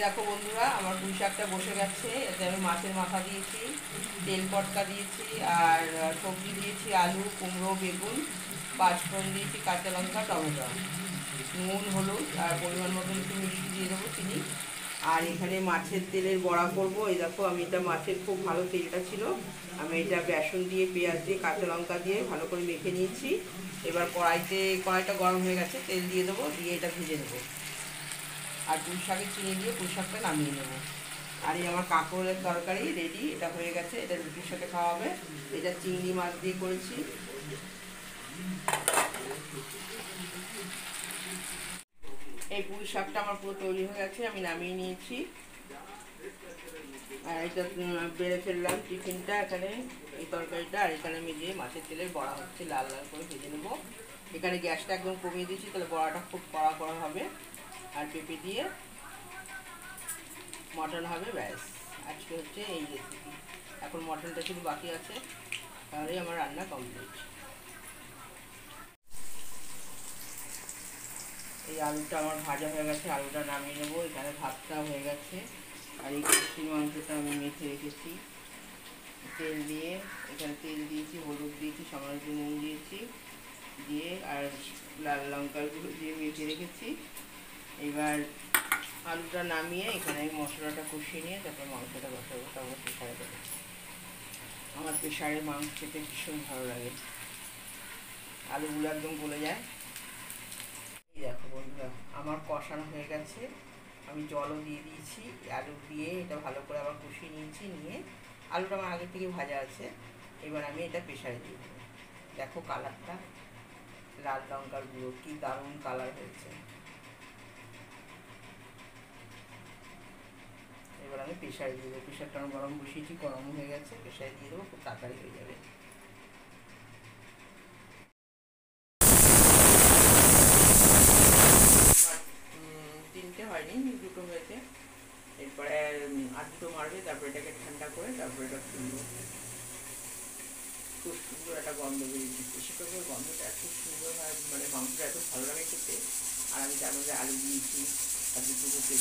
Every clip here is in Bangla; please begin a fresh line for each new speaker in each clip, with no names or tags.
দেখো বন্ধুরা, আমার পুঁই শাকটা বসে গেছে। এতে আমি মাছের মাথা দিয়েছি, তেল পটকা দিয়েছি, আর সবজি দিয়েছি আলু, কুমড়ো, বেগুন, পাঁচফোড়ন দিয়েছি, কাঁচা লঙ্কা, টমেটো, নুন, হলুদ আর পরিমাণ মতন একটু মিষ্টি দিয়ে দেবো, চিনি। আর এখানে মাছের তেলের বড়া করব। এই দেখো, আমি এটা মাছের খুব ভালো তেলটা ছিল, আমি এটা বেসন দিয়ে, পেঁয়াজ দিয়ে, কাঁচা লঙ্কা দিয়ে ভালো করে মেখে নিয়েছি। এবার কড়াইটা গরম হয়ে গেছে, তেল দিয়ে দেবো, দিয়ে এটা ভেজে নেবো। আর পুঁই শাকের চিনি দিয়ে পুঁই শাকটা নামিয়ে নেবো। আর এই আমার কাঁকরোলের তরকারি রেডি, এটা হয়ে গেছে। এটা রুটির সাথে খাওয়া হবে। এটা চিংড়ি মাছ দিয়ে করেছি। এই পুঁই শাকটা আমার পুরো তৈরি হয়ে গেছে, আমি নামিয়ে নিয়েছি। আর এটা বেড়ে ফেললাম টিফিনটা এখানে, এই তরকারিটা। আর এখানে আমি যে মাছের তেলের বড়া হচ্ছে, লাল লাল করে ভেজে নেবো। এখানে গ্যাসটা একদম কমিয়ে দিয়েছি, তাহলে বড়াটা খুব কড়া কড়া হবে। আর পেঁপে দিয়ে মটন হবে, ব্যাস। আজকে হচ্ছে এই রেসিপি। এখন মটনটা শুধু বাকি আছে, তাহলেই আমার রান্না কমপ্লিট। এই আলুটা আমার ভাজা হয়ে গেছে, আলুটা নামিয়ে নেবো। এখানে ভাতটা হয়ে গেছে। আর এই খাসির মাংসটা আমি মেখে রেখেছি তেল দিয়ে। এখানে তেল দিয়েছি, হলুদ দিয়েছি, সামান্য নুন দিয়েছি, দিয়ে আর লাল লঙ্কার গুঁড়ো দিয়ে মেখে রেখেছি। এবার আলুটা নামিয়ে এখানে আমি মশলাটা কষিয়ে নিয়ে তারপর মাংসটা বসাবো। তারপর প্রেশারে দেবো। আমার প্রেশারের মাংস খেতে ভীষণ ভালো লাগে, আলুগুলো একদম গলে যায়। এই দেখো বন্ধুরা, আমার কষানো হয়ে গেছে। আমি জলও দিয়ে দিয়েছি, আলু দিয়ে এটা ভালো করে আবার কষিয়ে নিয়েছি। নিয়ে আলুটা আমার আগে থেকে ভাজা আছে। এবার আমি এটা প্রেশারে দিয়ে দেবো। দেখো কালারটা, লাল লঙ্কার গুঁড়ো, কি দারুণ কালার হয়েছে। এবার আমি প্রেশারে দিয়ে দেবো। প্রেশারটা আমি গরম বসিয়েছি, গরম হয়ে গেছে। প্রেশারে দিয়ে দেবো, খুব তাড়াতাড়ি হয়ে যাবে। তিনটে হয়নি, দুটো হয়েছে। এরপরে আর দুটো মারবে, তারপরে এটাকে ঠান্ডা করে তারপরে এটা খুলবো। খুব সুন্দর একটা গন্ধ বেরিয়েছে। বেশিরভাগ গন্ধটা এত সুন্দর হয়, মানে মাংসটা এত ভালো লাগে খেতে। আর আমি তার মধ্যে আলু দিয়েছি আর দুটো পেঁপে।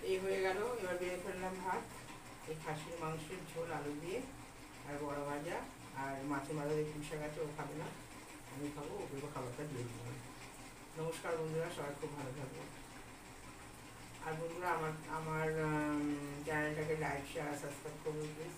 এই হয়ে গেল। এবার বেড়ে ফেললাম ভাত। এই খাসির মাংসের ঝোল আলু দিয়ে, আর বড়া ভাজা, আর মাছের মাথা দিয়ে পুঁই শাক আছে, ও খাবে না, আমি খাবো। ওগুলো খাবারটা দিয়ে দিলাম। নমস্কার বন্ধুরা, সবাই খুব ভালো থাকবে। আর বন্ধুরা, আমার চ্যানেলটাকে লাইক, শেয়ার, সাবস্ক্রাইব করুন প্লিজ।